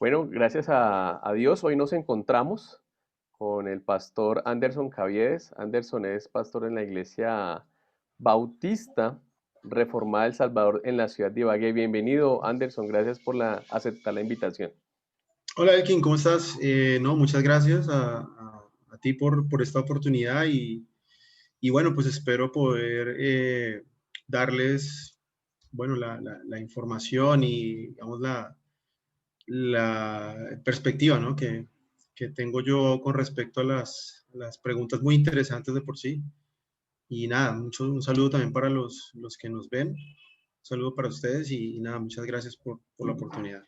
Bueno, gracias a Dios, hoy nos encontramos con el pastor Anderson Caviedes. Anderson es pastor en la iglesia Bautista Reformada del Salvador en la ciudad de Ibagué. Bienvenido, Anderson, gracias por aceptar la invitación. Hola Elkin, ¿cómo estás? No, muchas gracias a ti por esta oportunidad y bueno, pues espero poder darles, bueno, la información y, digamos, la perspectiva, ¿no? que tengo yo con respecto a las preguntas muy interesantes de por sí. Y nada, un saludo también para los que nos ven, un saludo para ustedes y nada, muchas gracias por la oportunidad.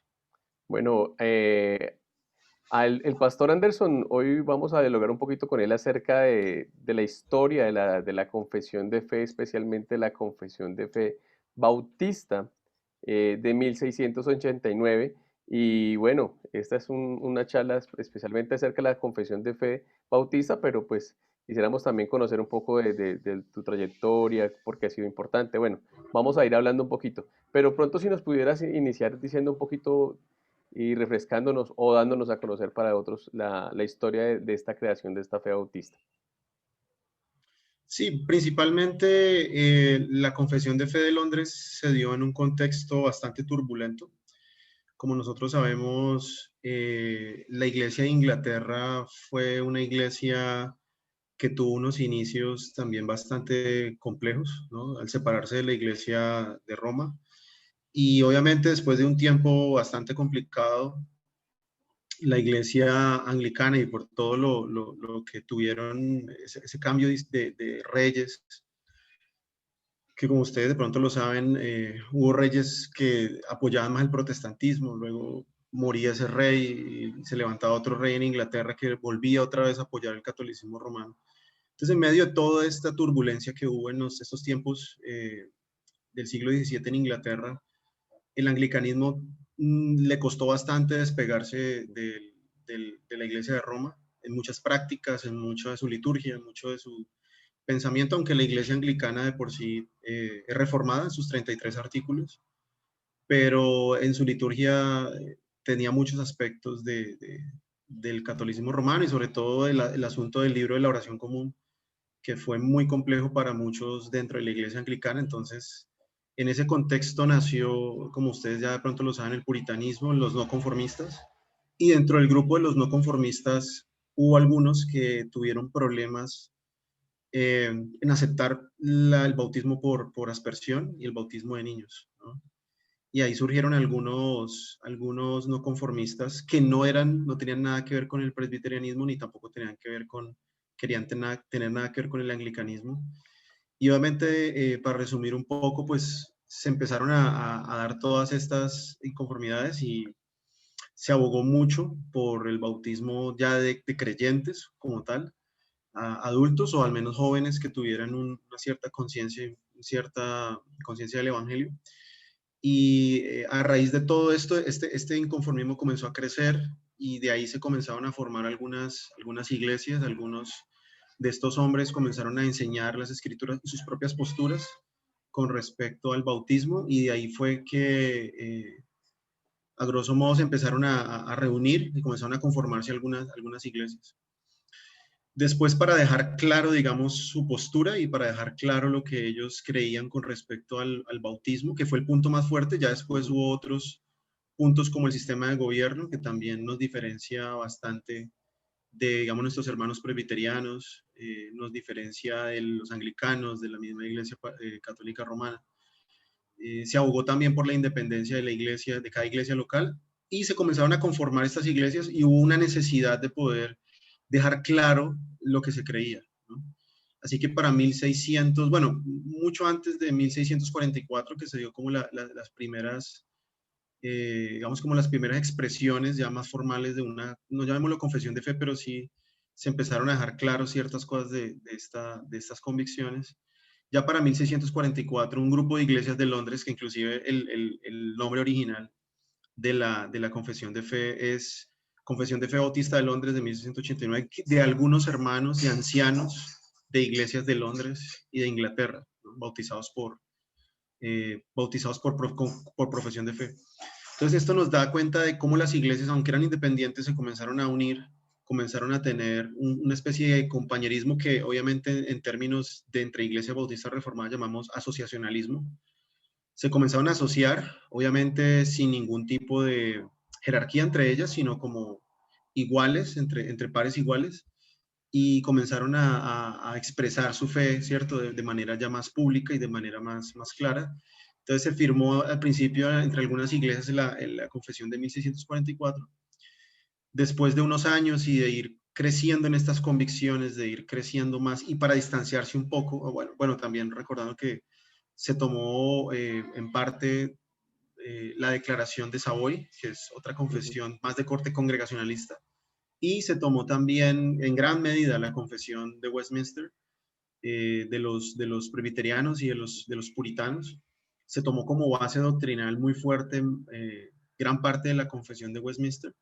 Bueno, el pastor Anderson, hoy vamos a dialogar un poquito con él acerca de la historia de la confesión de fe, especialmente la confesión de fe bautista de 1689. Y bueno, esta es una charla especialmente acerca de la confesión de fe bautista, pero pues quisiéramos también conocer un poco de tu trayectoria, porque ha sido importante. Bueno, vamos a ir hablando un poquito, pero pronto si nos pudieras iniciar diciendo un poquito y refrescándonos o dándonos a conocer para otros la historia de esta creación de esta fe bautista. Sí, principalmente la Confesión de Fe de Londres se dio en un contexto bastante turbulento. Como nosotros sabemos, la Iglesia de Inglaterra fue una iglesia que tuvo unos inicios también bastante complejos, ¿no? Al separarse de la Iglesia de Roma. Y obviamente después de un tiempo bastante complicado, la iglesia anglicana y por todo lo que tuvieron, ese cambio de reyes, que como ustedes de pronto lo saben, hubo reyes que apoyaban más el protestantismo, luego moría ese rey y se levantaba otro rey en Inglaterra que volvía otra vez a apoyar el catolicismo romano. Entonces, en medio de toda esta turbulencia que hubo en estos tiempos del siglo XVII en Inglaterra, el anglicanismo le costó bastante despegarse de la iglesia de Roma en muchas prácticas, en mucho de su liturgia, en mucho de su pensamiento, aunque la iglesia anglicana de por sí es reformada en sus 33 artículos, pero en su liturgia tenía muchos aspectos del catolicismo romano y sobre todo el asunto del libro de la oración común, que fue muy complejo para muchos dentro de la iglesia anglicana. Entonces, en ese contexto nació, como ustedes ya de pronto lo saben, el puritanismo, los no conformistas, y dentro del grupo de los no conformistas hubo algunos que tuvieron problemas en aceptar el bautismo por aspersión y el bautismo de niños, ¿no? Y ahí surgieron algunos no conformistas que no tenían nada que ver con el presbiterianismo ni tampoco tenían que ver querían tener nada que ver con el anglicanismo. Y obviamente, para resumir un poco, pues se empezaron a dar todas estas inconformidades y se abogó mucho por el bautismo ya de creyentes como tal, adultos o al menos jóvenes que tuvieran una cierta conciencia del Evangelio. Y a raíz de todo esto, este inconformismo comenzó a crecer y de ahí se comenzaron a formar algunas iglesias, algunos de estos hombres comenzaron a enseñar las escrituras y sus propias posturas con respecto al bautismo y de ahí fue que a grosso modo se empezaron a reunir y comenzaron a conformarse algunas iglesias. Después, para dejar claro, digamos, su postura y para dejar claro lo que ellos creían con respecto al bautismo, que fue el punto más fuerte, ya después hubo otros puntos como el sistema de gobierno, que también nos diferencia bastante de, digamos, nuestros hermanos presbiterianos, nos diferencia de los anglicanos, de la misma iglesia católica romana. Se abogó también por la independencia de la iglesia, de cada iglesia local, y se comenzaron a conformar estas iglesias y hubo una necesidad de poder dejar claro lo que se creía, ¿no? Así que para 1600, bueno, mucho antes de 1644, que se dio como las primeras, digamos como las primeras expresiones ya más formales de una, no llamémoslo confesión de fe, pero sí se empezaron a dejar claro ciertas cosas de estas convicciones. Ya para 1644, un grupo de iglesias de Londres, que inclusive el nombre original de la confesión de fe es Confesión de Fe Bautista de Londres de 1689, de algunos hermanos y ancianos de iglesias de Londres y de Inglaterra, ¿no? Bautizados por profesión de fe. Entonces esto nos da cuenta de cómo las iglesias, aunque eran independientes, se comenzaron a unir, comenzaron a tener una especie de compañerismo que obviamente en términos de entre Iglesia Bautista Reformada llamamos asociacionalismo. Se comenzaron a asociar, obviamente sin ningún tipo de jerarquía entre ellas, sino como iguales, entre pares iguales, y comenzaron a expresar su fe, ¿cierto? De manera ya más pública y de manera más clara. Entonces se firmó al principio entre algunas iglesias en la Confesión de 1644. Después de unos años y de ir creciendo en estas convicciones, de ir creciendo más y para distanciarse un poco, bueno también recordando que se tomó en parte la declaración de Savoy, que es otra Ujú. confesión más de corte congregacionalista, y se tomó también en gran medida la confesión de Westminster, de los presbiterianos y de los puritanos. Se tomó como base doctrinal muy fuerte gran parte de la confesión de Westminster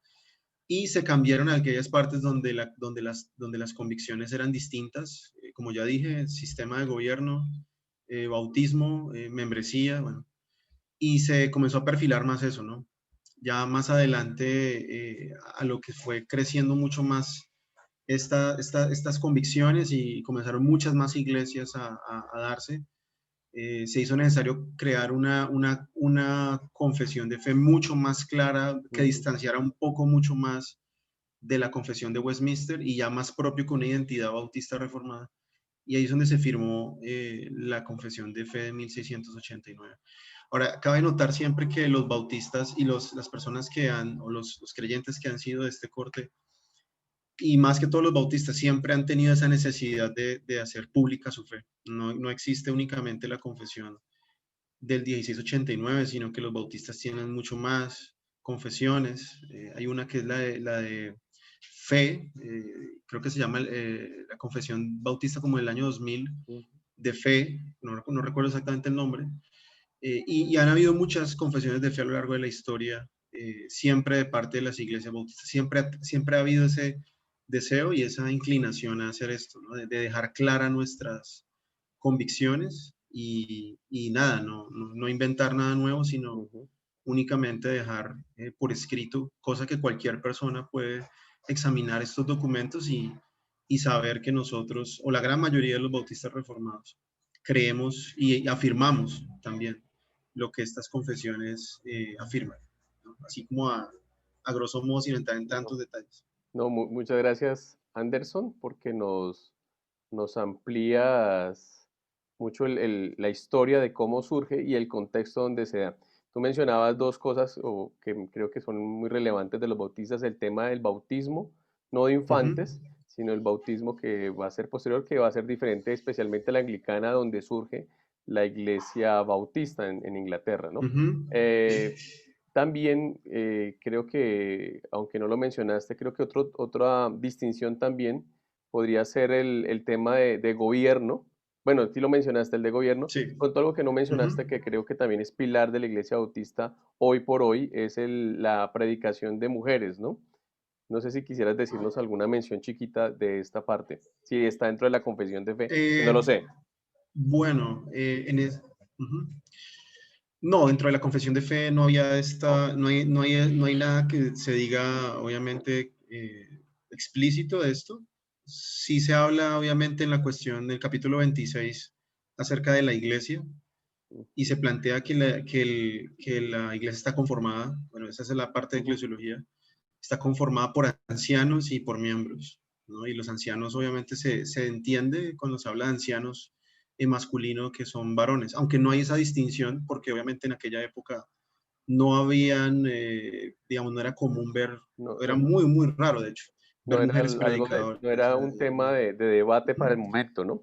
y se cambiaron aquellas partes donde las convicciones eran distintas, como ya dije, sistema de gobierno, bautismo, membresía, bueno, y se comenzó a perfilar más eso, ¿no? Ya más adelante, a lo que fue creciendo mucho más estas convicciones y comenzaron muchas más iglesias a darse, se hizo necesario crear una confesión de fe mucho más clara, que Ujú. distanciara un poco mucho más de la confesión de Westminster y ya más propio con una identidad bautista reformada. Y ahí es donde se firmó la confesión de fe de 1689. Ahora, cabe notar siempre que los bautistas y las personas que o los creyentes que han sido de este corte, y más que todos los bautistas, siempre han tenido esa necesidad de hacer pública su fe. No existe únicamente la confesión del 1689, sino que los bautistas tienen mucho más confesiones. Hay una que es la de fe, creo que se llama la confesión bautista como del año 2000, Ujú. de fe, no recuerdo exactamente el nombre, y han habido muchas confesiones de fe a lo largo de la historia, siempre de parte de las iglesias bautistas, siempre ha habido ese deseo y esa inclinación a hacer esto, ¿no? De dejar claras nuestras convicciones y nada, no inventar nada nuevo, sino Ujú. únicamente dejar por escrito, cosa que cualquier persona puede examinar estos documentos y saber que nosotros, o la gran mayoría de los bautistas reformados, creemos y afirmamos también lo que estas confesiones afirman, ¿no? Así como a grosso modo, sin entrar en No, tantos detalles. no, muchas gracias, Anderson, porque nos amplías mucho la historia de cómo surge y el contexto donde se da. Tú mencionabas dos cosas o que creo que son muy relevantes de los bautistas, el tema del bautismo, no de Uh -huh. infantes, sino el bautismo que va a ser posterior, que va a ser diferente, especialmente la anglicana, donde surge la iglesia bautista en Inglaterra, Uh ¿no? -huh. También creo que, aunque no lo mencionaste, creo que otra distinción también podría ser el tema de gobierno. Bueno, sí lo mencionaste, el de gobierno. Sí. Con todo algo que no Uh -huh. mencionaste, que creo que también es pilar de la Iglesia Bautista hoy por hoy, es la predicación de mujeres, ¿no? No sé si quisieras decirnos alguna mención chiquita de esta parte, si está dentro de la confesión de fe, que no Eh, lo sé. bueno, uh -huh. No, dentro de la confesión de fe no había Ok. no hay nada que se diga, obviamente, explícito de esto. Sí se habla, obviamente, en la cuestión del capítulo 26 acerca de la iglesia y se plantea que la iglesia está conformada, bueno, esa es la parte de Ujú. eclesiología, está conformada por ancianos y por miembros, ¿no? Y los ancianos, obviamente, se entiende cuando se habla de ancianos en masculino que son varones, aunque no hay esa distinción porque obviamente en aquella época no habían, digamos, no era común ver, No, era muy raro, de hecho, no ver era mujeres predicadoras. no era un tema de debate para el momento, ¿no?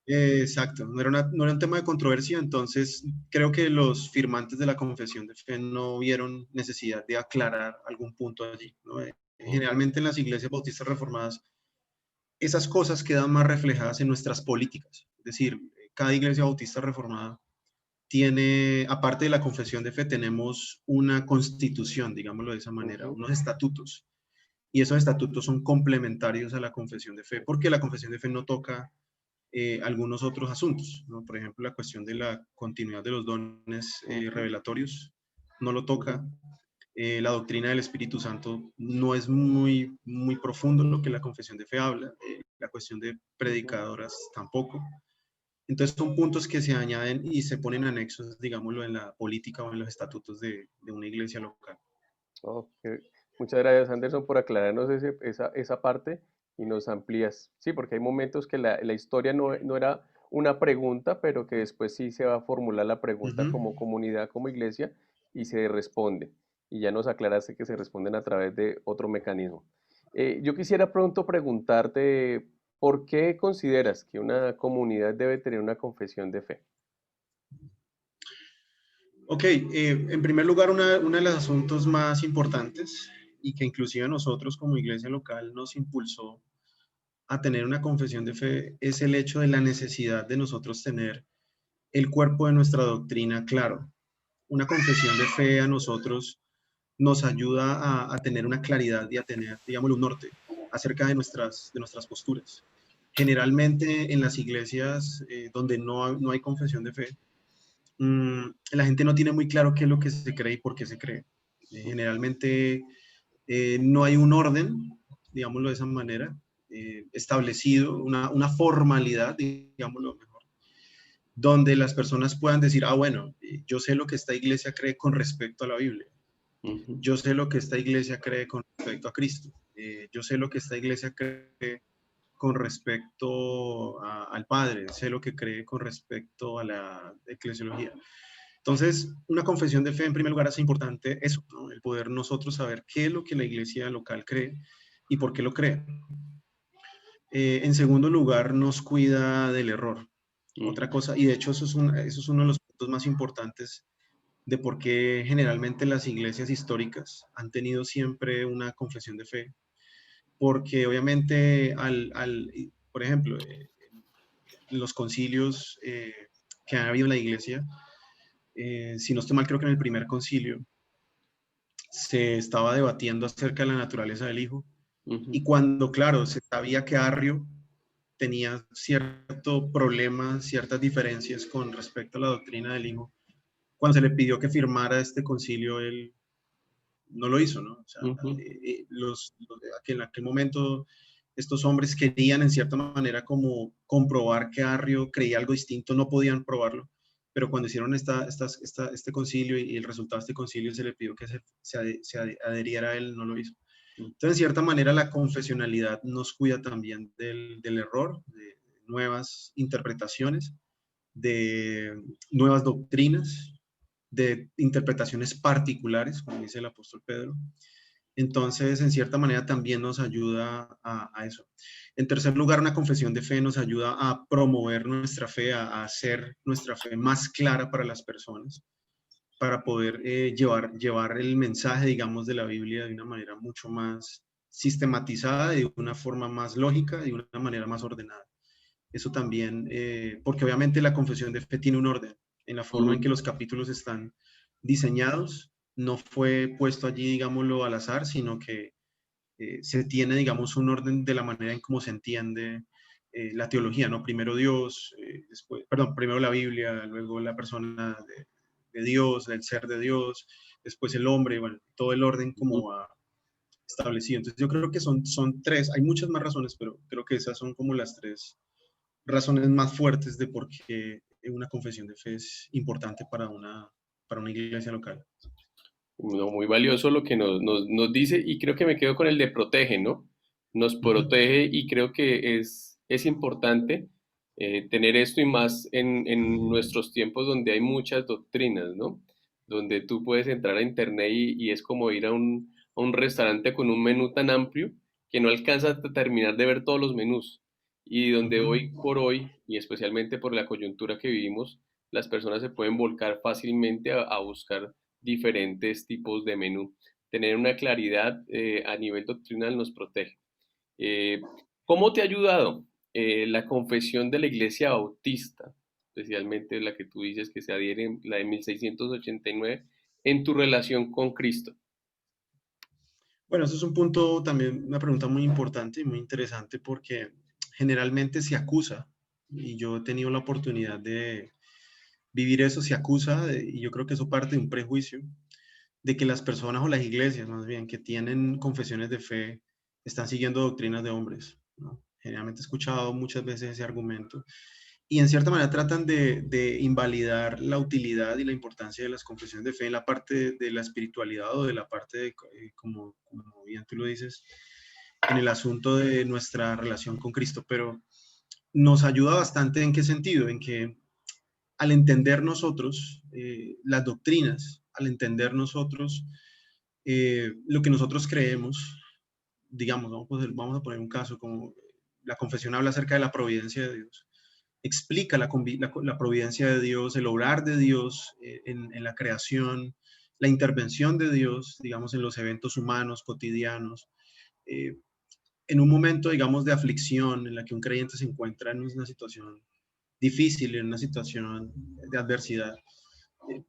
Exacto, no era un tema de controversia, entonces creo que los firmantes de la confesión de fe no vieron necesidad de aclarar algún punto allí, ¿no? Ujú. Generalmente en las iglesias bautistas reformadas esas cosas quedan más reflejadas en nuestras políticas, es decir, cada iglesia bautista reformada tiene, aparte de la confesión de fe, tenemos una constitución, digámoslo de esa manera, Ujú. unos estatutos, y esos estatutos son complementarios a la confesión de fe, porque la confesión de fe no toca algunos otros asuntos, ¿no? Por ejemplo, la cuestión de la continuidad de los dones Ujú. revelatorios, no lo Ujú. toca. La doctrina del Espíritu Santo no es muy, muy profundo lo que la confesión de fe habla. La cuestión de Ujú. predicadoras tampoco. Entonces son puntos que se añaden y se ponen anexos, digámoslo, en la política o en los estatutos de una iglesia local. Ok. Muchas gracias, Anderson, por aclararnos esa parte y nos amplías. Sí, porque hay momentos que la historia no era una pregunta, pero que después sí se va a formular la pregunta Ujú. como comunidad, como iglesia, y se responde. Y ya nos aclaraste que se responden a través de otro mecanismo. Yo quisiera pronto preguntarte, ¿por qué consideras que una comunidad debe tener una confesión de fe? Ok, en primer lugar, uno de los asuntos más importantes y que inclusive a nosotros como iglesia local nos impulsó a tener una confesión de fe es el hecho de la necesidad de nosotros tener el cuerpo de nuestra doctrina claro. Una confesión de fe a nosotros nos ayuda a tener una claridad y a tener, digamos, un norte acerca de nuestras posturas. Generalmente en las iglesias donde no hay confesión de fe, la gente no tiene muy claro qué es lo que se cree y por qué se cree. Generalmente no hay un orden, digámoslo de esa manera, establecido, una formalidad, digámoslo mejor, donde las personas puedan decir, ah, bueno, yo sé lo que esta iglesia cree con respecto a la Biblia, Ujú. yo sé lo que esta iglesia cree con respecto a Cristo, yo sé lo que esta iglesia cree con respecto al Padre, sé lo que cree con respecto a la eclesiología. Entonces, una confesión de fe, en primer lugar, es importante eso, ¿no? El poder nosotros saber qué es lo que la iglesia local cree y por qué lo cree. En segundo lugar, nos cuida del error. Otra Ujú. cosa, y de hecho eso es uno de los puntos más importantes de por qué generalmente las iglesias históricas han tenido siempre una confesión de fe, porque obviamente por ejemplo, los concilios que ha habido en la iglesia, si no estoy mal, creo que en el primer concilio se estaba debatiendo acerca de la naturaleza del Hijo. Y Ujú. cuando, claro, se sabía que Arrio tenía cierto problema, ciertas diferencias con respecto a la doctrina del Hijo, cuando se le pidió que firmara este concilio, él no lo hizo, ¿no? O sea, Ujú. en aquel momento estos hombres querían en cierta manera como comprobar que Arrio creía algo distinto, no podían probarlo, pero cuando hicieron este concilio y el resultado de este concilio se le pidió que se adheriera a él, no lo hizo. Ujú. Entonces, en cierta manera, la confesionalidad nos cuida también del error, de nuevas interpretaciones, de nuevas doctrinas, de interpretaciones particulares, como dice el apóstol Pedro. Entonces, en cierta manera, también nos ayuda a eso. En tercer lugar, una confesión de fe nos ayuda a promover nuestra fe, a hacer nuestra fe más clara para las personas, para poder llevar el mensaje, digamos, de la Biblia de una manera mucho más sistematizada, de una forma más lógica, de una manera más ordenada. Eso también, porque obviamente la confesión de fe tiene un orden en la forma en que Ujú. los capítulos están diseñados. No fue puesto allí, digámoslo, al azar, sino que se tiene, digamos, un orden de la manera en cómo se entiende la teología, ¿no? Primero Dios, después, perdón, primero la Biblia, luego la persona de Dios, el ser de Dios, después el hombre, bueno, todo el orden como Ujú. va establecido. Entonces yo creo que son tres, hay muchas más razones, pero creo que esas son como las tres razones más fuertes de por qué una confesión de fe es importante para una iglesia local. No, muy valioso lo que nos dice y creo que me quedo con el de protege, ¿no? Nos Uh -huh. protege y creo que es importante tener esto y más en nuestros tiempos donde hay muchas doctrinas, ¿no? Donde tú puedes entrar a internet y es como ir a un restaurante con un menú tan amplio que no alcanzas a terminar de ver todos los menús y Uh donde hoy -huh. por hoy y especialmente por la coyuntura que vivimos, las personas se pueden volcar fácilmente a buscar diferentes tipos de menú. Tener una claridad a nivel doctrinal nos protege. Eh, ¿Cómo te ha ayudado la confesión de la Iglesia Bautista, especialmente la que tú dices que se adhiere, la de 1689, en tu relación con Cristo? Bueno, eso es un punto también, una pregunta muy importante y muy interesante porque generalmente se acusa, y yo he tenido la oportunidad de vivir eso, se acusa, y yo creo que eso parte de un prejuicio, de que las personas o las iglesias, más bien, que tienen confesiones de fe, están siguiendo doctrinas de hombres, ¿no? Generalmente he escuchado muchas veces ese argumento. Y en cierta manera tratan de invalidar la utilidad y la importancia de las confesiones de fe en la parte de la espiritualidad o de la parte de, como bien tú lo dices, en el asunto de nuestra relación con Cristo. Pero nos ayuda bastante en qué sentido, en que al entender nosotros las doctrinas, al entender nosotros lo que nosotros creemos, digamos, vamos a poner un caso como la confesión habla acerca de la providencia de Dios, explica la providencia de Dios, el obrar de Dios en la creación, la intervención de Dios, digamos, en los eventos humanos cotidianos. Eh, en un momento, digamos, de aflicción en la que un creyente se encuentra en una situación difícil, en una situación de adversidad. Eh,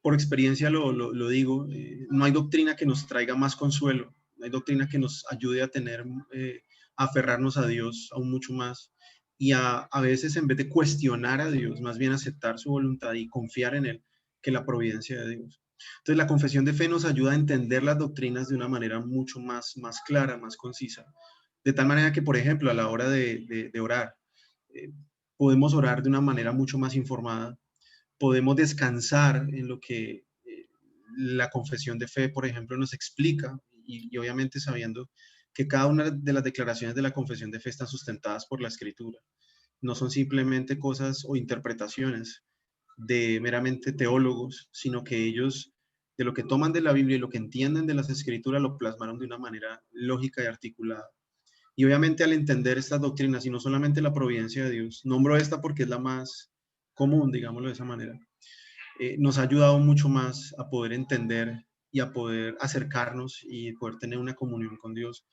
por experiencia lo digo, no hay doctrina que nos traiga más consuelo, no hay doctrina que nos ayude a tener, a aferrarnos a Dios aún mucho más y a veces en vez de cuestionar a Dios, más bien aceptar su voluntad y confiar en Él, que la providencia de Dios. Entonces la confesión de fe nos ayuda a entender las doctrinas de una manera mucho más clara, más concisa. De tal manera que, por ejemplo, a la hora de orar, eh, podemos orar de una manera mucho más informada, podemos descansar en lo que la confesión de fe, por ejemplo, nos explica y obviamente sabiendo que cada una de las declaraciones de la confesión de fe están sustentadas por la escritura. No son simplemente cosas o interpretaciones de meramente teólogos, sino que ellos de lo que toman de la Biblia y lo que entienden de las escrituras lo plasmaron de una manera lógica y articulada. Y obviamente al entender estas doctrinas, y no solamente la providencia de Dios, nombro esta porque es la más común, digámoslo de esa manera, nos ha ayudado mucho más a poder entender y a poder acercarnos y poder tener una comunión con Dios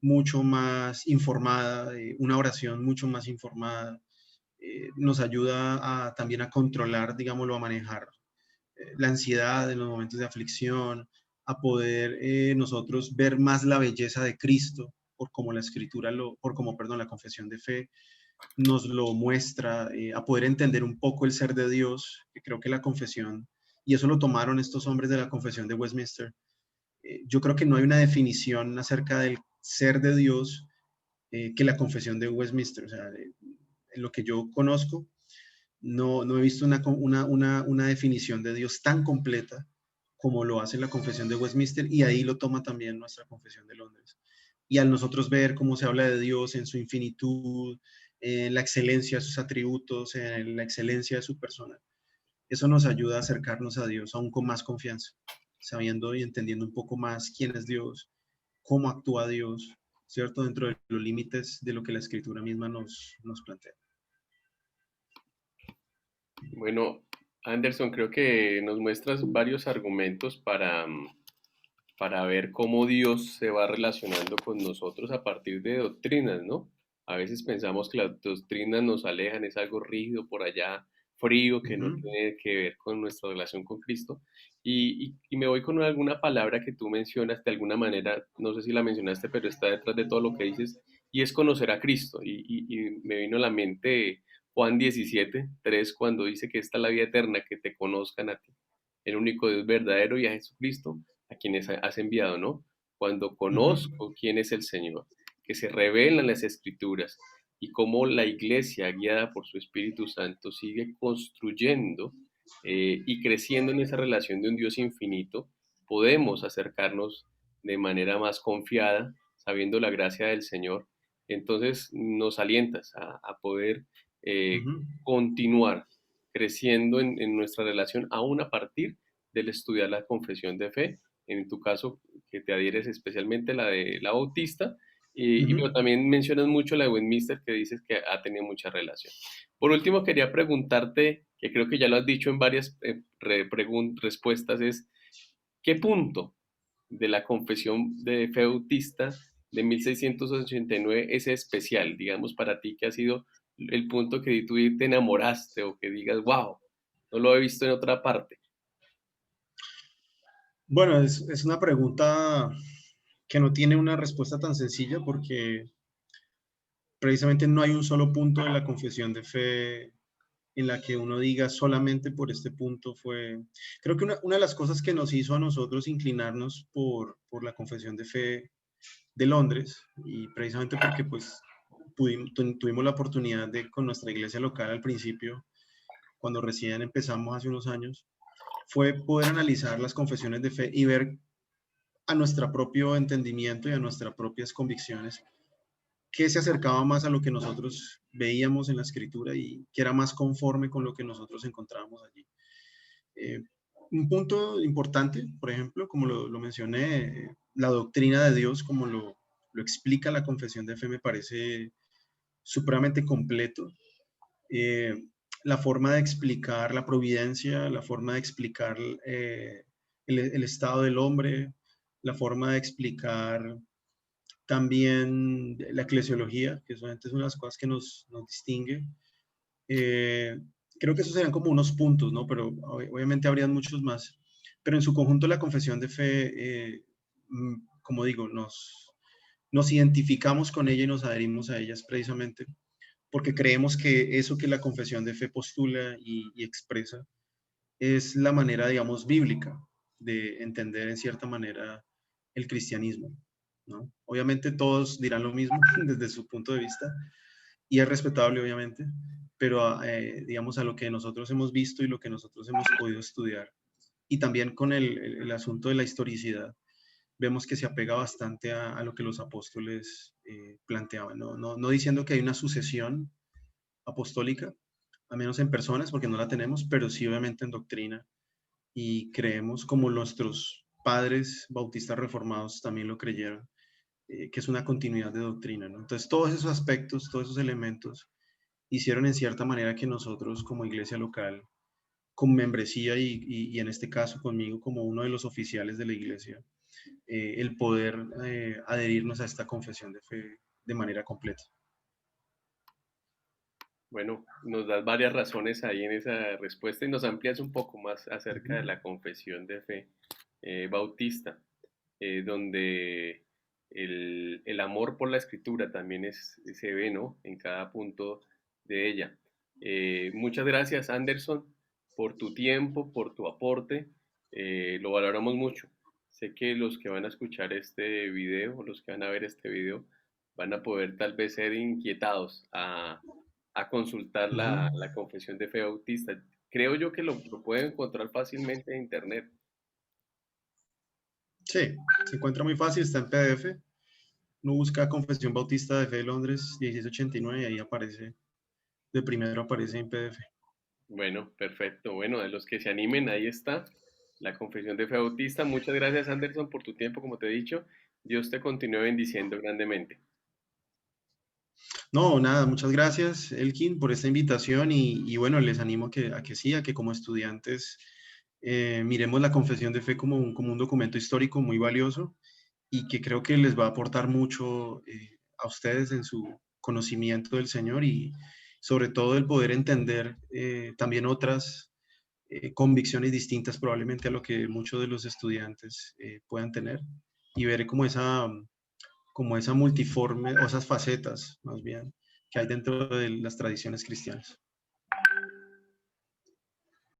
mucho más informada, una oración mucho más informada. Nos ayuda también a controlar, digámoslo, a manejar la ansiedad en los momentos de aflicción, a poder nosotros ver más la belleza de Cristo por como la escritura, por como, perdón, la confesión de fe nos lo muestra, a poder entender un poco el ser de Dios, que creo que la confesión, y eso lo tomaron estos hombres de la confesión de Westminster. Yo creo que no hay una definición acerca del ser de Dios que la confesión de Westminster. O sea, en lo que yo conozco, no he visto una definición de Dios tan completa como lo hace la confesión de Westminster, y ahí lo toma también nuestra confesión de Londres. Y al nosotros ver cómo se habla de Dios en su infinitud, en la excelencia de sus atributos, en la excelencia de su persona, eso nos ayuda a acercarnos a Dios aún con más confianza, sabiendo y entendiendo un poco más quién es Dios, cómo actúa Dios, ¿cierto? Dentro de los límites de lo que la escritura misma nos plantea. Bueno, Anderson, creo que nos muestras varios argumentos para ver cómo Dios se va relacionando con nosotros a partir de doctrinas, ¿no? A veces pensamos que las doctrinas nos alejan, es algo rígido por allá, frío, que no Ujú, tiene que ver con nuestra relación con Cristo. Y me voy con alguna palabra que tú mencionas de alguna manera, no sé si la mencionaste, pero está detrás de todo lo que dices, y es conocer a Cristo. Y me vino a la mente Juan 17:3, cuando dice que esta es la vida eterna, que te conozcan a ti, el único Dios verdadero, y a Jesucristo, a quienes has enviado, ¿no? Cuando ujú, conozco quién es el Señor, que se revelan las Escrituras y cómo la iglesia, guiada por su Espíritu Santo, sigue construyendo y creciendo en esa relación de un Dios infinito, podemos acercarnos de manera más confiada, sabiendo la gracia del Señor. Entonces nos alientas a poder ujú. continuar creciendo en nuestra relación, aún a partir del estudiar la confesión de fe, en tu caso, que te adhieres especialmente a la de la Bautista, pero Ujú. también mencionas mucho la de Westminster, que dices que ha tenido mucha relación. Por último, quería preguntarte, que creo que ya lo has dicho en varias respuestas, es ¿qué punto de la confesión de fe bautista de 1689 es especial, digamos, para ti, que ha sido el punto que tú te enamoraste o que digas, wow, no lo he visto en otra parte? Bueno, es una pregunta que no tiene una respuesta tan sencilla porque precisamente no hay un solo punto de la confesión de fe en la que uno diga solamente por este punto fue... Creo que una de las cosas que nos hizo a nosotros inclinarnos por la confesión de fe de Londres, y precisamente porque pues tuvimos la oportunidad de con nuestra iglesia local al principio, cuando recién empezamos hace unos años, fue poder analizar las confesiones de fe y ver a nuestro propio entendimiento y a nuestras propias convicciones qué se acercaba más a lo que nosotros veíamos en la escritura y que era más conforme con lo que nosotros encontrábamos allí. Eh, un punto importante, por ejemplo, como lo mencioné, la doctrina de Dios, como lo explica la confesión de fe, me parece supremamente completo. Eh, la forma de explicar la providencia, la forma de explicar el estado del hombre, la forma de explicar también la eclesiología, que solamente es una de las cosas que nos distingue. Eh, creo que esos serían como unos puntos, ¿no? Pero obviamente habrían muchos más. Pero en su conjunto la confesión de fe, como digo, nos identificamos con ella y nos adherimos a ellas precisamente porque creemos que eso que la confesión de fe postula y expresa es la manera, digamos, bíblica de entender en cierta manera el cristianismo, ¿no? Obviamente todos dirán lo mismo desde su punto de vista y es respetable, obviamente, pero digamos a lo que nosotros hemos visto y lo que nosotros hemos podido estudiar y también con el asunto de la historicidad, vemos que se apega bastante a lo que los apóstoles planteaban, no diciendo que hay una sucesión apostólica, al menos en personas, porque no la tenemos, pero sí obviamente en doctrina. Y creemos, como nuestros padres bautistas reformados también lo creyeron, que es una continuidad de doctrina, ¿no? Entonces, todos esos aspectos, todos esos elementos, hicieron en cierta manera que nosotros como iglesia local, con membresía y en este caso conmigo como uno de los oficiales de la iglesia, el poder adherirnos a esta confesión de fe de manera completa. Bueno, nos das varias razones ahí en esa respuesta y nos amplías un poco más acerca de Ujú. la confesión de fe bautista, donde el amor por la escritura también se ve, ¿no? En cada punto de ella. Muchas gracias, Anderson, por tu tiempo, por tu aporte. Lo valoramos mucho. Sé que los que van a escuchar este video, los que van a ver este video, van a poder tal vez ser inquietados a consultar Ujú. la confesión de fe bautista. Creo yo que lo pueden encontrar fácilmente en internet. Sí, se encuentra muy fácil, está en PDF. Uno busca Confesión Bautista de Fe de Londres 1689 y ahí aparece, de primero aparece en PDF. Bueno, perfecto. Bueno, de los que se animen, ahí está la confesión de fe bautista. Muchas gracias, Anderson, por tu tiempo, como te he dicho. Dios te continúe bendiciendo grandemente. No, nada, muchas gracias, Elkin, por esta invitación y bueno, les animo a que sí, a que como estudiantes miremos la confesión de fe como un documento histórico muy valioso y que creo que les va a aportar mucho a ustedes en su conocimiento del Señor y sobre todo el poder entender también otras convicciones distintas probablemente a lo que muchos de los estudiantes puedan tener y ver como esa multiforme, o esas facetas más bien, que hay dentro de las tradiciones cristianas.